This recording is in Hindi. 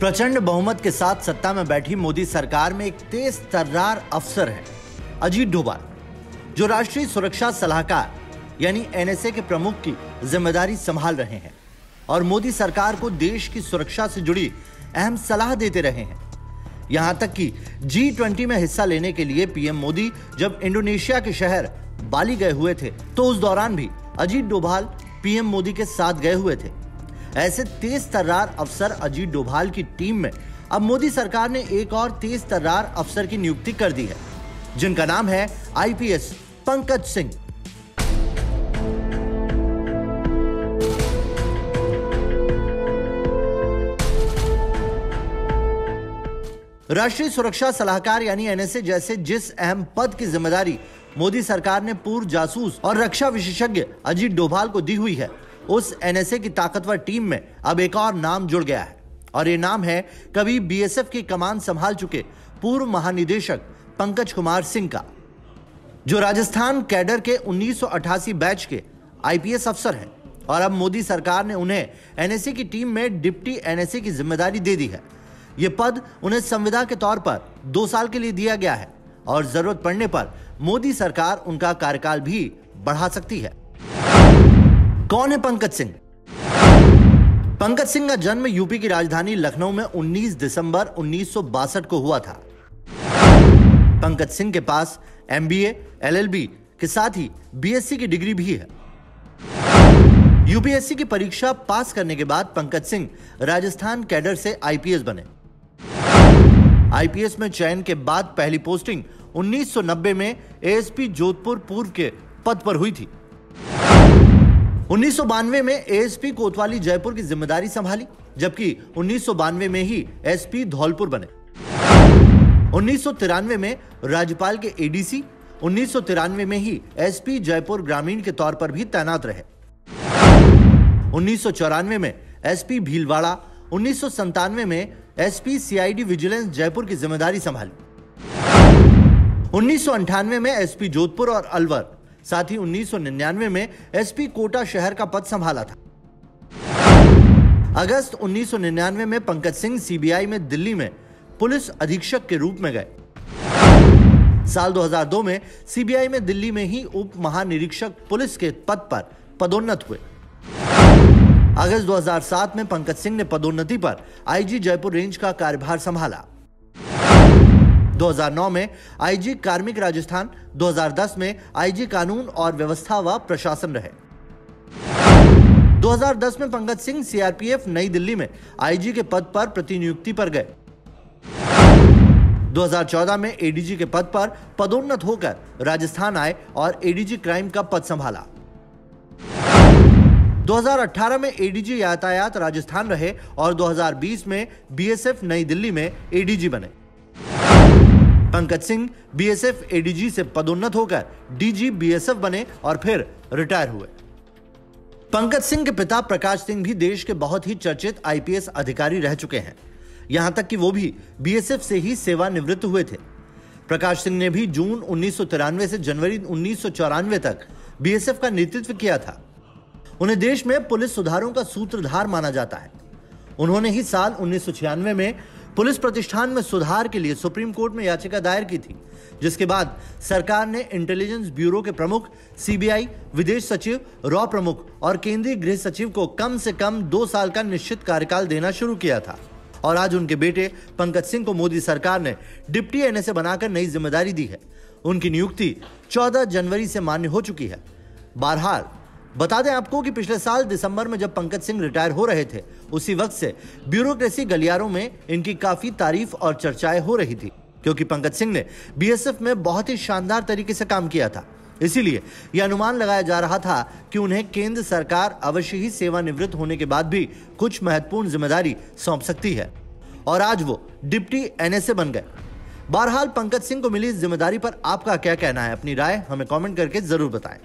प्रचंड बहुमत के साथ सत्ता में बैठी मोदी सरकार में एक तेज तर्रार अफसर है अजीत डोभाल, जो राष्ट्रीय सुरक्षा सलाहकार यानी एनएसए के प्रमुख की जिम्मेदारी संभाल रहे हैं और मोदी सरकार को देश की सुरक्षा से जुड़ी अहम सलाह देते रहे हैं। यहां तक कि G20 में हिस्सा लेने के लिए पीएम मोदी जब इंडोनेशिया के शहर बाली गए हुए थे तो उस दौरान भी अजीत डोभाल पीएम मोदी के साथ गए हुए थे। ऐसे तेज तर्रार अफसर अजीत डोभाल की टीम में अब मोदी सरकार ने एक और तेज तर्रार अफसर की नियुक्ति कर दी है, जिनका नाम है आईपीएस पंकज सिंह। राष्ट्रीय सुरक्षा सलाहकार यानी एनएसए जैसे जिस अहम पद की जिम्मेदारी मोदी सरकार ने पूर्व जासूस और रक्षा विशेषज्ञ अजीत डोभाल को दी हुई है, उस एनएसए की ताकतवर टीम में अब एक और नाम जुड़ गया है और ये नाम है कभी बीएसएफ की कमान संभाल चुके पूर्व महानिदेशक पंकज कुमार सिंह का, जो राजस्थान कैडर के 1988 बैच के आईपीएस अफसर हैं और अब मोदी सरकार ने उन्हें एनएसए की टीम में डिप्टी एनएसए की जिम्मेदारी दे दी है। यह पद उन्हें संविदा के तौर पर 2 साल के लिए दिया गया है और जरूरत पड़ने पर मोदी सरकार उनका कार्यकाल भी बढ़ा सकती है। कौन है पंकज सिंह? पंकज सिंह का जन्म यूपी की राजधानी लखनऊ में 19 दिसंबर 1962 को हुआ था। पंकज सिंह के पास एमबीए, एलएलबी के साथ ही बीएससी की डिग्री भी है। यूपीएससी की परीक्षा पास करने के बाद पंकज सिंह राजस्थान कैडर से आईपीएस बने। आईपीएस में चयन के बाद पहली पोस्टिंग 1990 में एएसपी जोधपुर पूर्व के पद पर हुई थी। 1992 में एएसपी कोतवाली जयपुर की जिम्मेदारी संभाली, जबकि 1992 में ही एसपी धौलपुर बने। 1993 में राज्यपाल के एडीसी, 1993 में ही एसपी जयपुर ग्रामीण के तौर पर भी तैनात रहे। 1994 में एसपी भीलवाड़ा, 1997 में एसपी सीआईडी विजिलेंस जयपुर की जिम्मेदारी संभाली। 1998 में एसपी जोधपुर और अलवर, साथ ही 1999 में एसपी कोटा शहर का पद संभाला था। अगस्त 1999 में पंकज सिंह सीबीआई में दिल्ली में पुलिस अधीक्षक के रूप में गए। साल 2002 में सीबीआई में दिल्ली में ही उप महानिरीक्षक पुलिस के पद पर पदोन्नत हुए। अगस्त 2007 में पंकज सिंह ने पदोन्नति पर आईजी जयपुर रेंज का कार्यभार संभाला। 2009 में आईजी कार्मिक राजस्थान, 2010 में आईजी कानून और व्यवस्था व प्रशासन रहे। 2010 में पंकज सिंह सीआरपीएफ नई दिल्ली में आईजी के पद पर प्रतिनियुक्ति पर गए। 2014 में एडीजी के पद पर पदोन्नत होकर राजस्थान आए और एडीजी क्राइम का पद संभाला। 2018 में एडीजी यातायात राजस्थान रहे और 2020 में बीएसएफ नई दिल्ली में एडीजी बने। पंकज सिंह बीएसएफ एडीजी से पदोन्नत होकर डीजी बीएसएफ बने और फिर रिटायर हुए। पंकज सिंह के पिता प्रकाश सिंह भी देश के बहुत ही चर्चित आईपीएस अधिकारी रह चुके हैं, यहां तक कि वो भी बीएसएफ से ही सेवानिवृत्त हुए थे। प्रकाश सिंह ने भी जून 1993 से जनवरी 1994 तक बीएसएफ का नेतृत्व किया था। उन्हें देश में पुलिस सुधारों का सूत्रधार माना जाता है। उन्होंने ही साल 1996 में पुलिस प्रतिष्ठान में सुधार के लिए सुप्रीम कोर्ट में याचिका दायर की थी, जिसके बाद सरकार ने इंटेलिजेंस ब्यूरो के प्रमुख, सीबीआई, विदेश सचिव, रॉ प्रमुख और केंद्रीय गृह सचिव को कम से कम 2 साल का निश्चित कार्यकाल देना शुरू किया था। और आज उनके बेटे पंकज सिंह को मोदी सरकार ने डिप्टी एनएसए बनाकर नई जिम्मेदारी दी है। उनकी नियुक्ति 14 जनवरी से मान्य हो चुकी है। बहरहाल बता दें आपको कि पिछले साल दिसंबर में जब पंकज सिंह रिटायर हो रहे थे, उसी वक्त से ब्यूरोक्रेसी गलियारों में इनकी काफी तारीफ और चर्चाएं हो रही थी, क्योंकि पंकज सिंह ने बीएसएफ में बहुत ही शानदार तरीके से काम किया था। इसीलिए यह अनुमान लगाया जा रहा था कि उन्हें केंद्र सरकार अवश्य ही सेवानिवृत्त होने के बाद भी कुछ महत्वपूर्ण जिम्मेदारी सौंप सकती है और आज वो डिप्टी एनएसए बन गए। बहरहाल पंकज सिंह को मिली इस जिम्मेदारी पर आपका क्या कहना है? अपनी राय हमें कमेंट करके जरूर बताएं।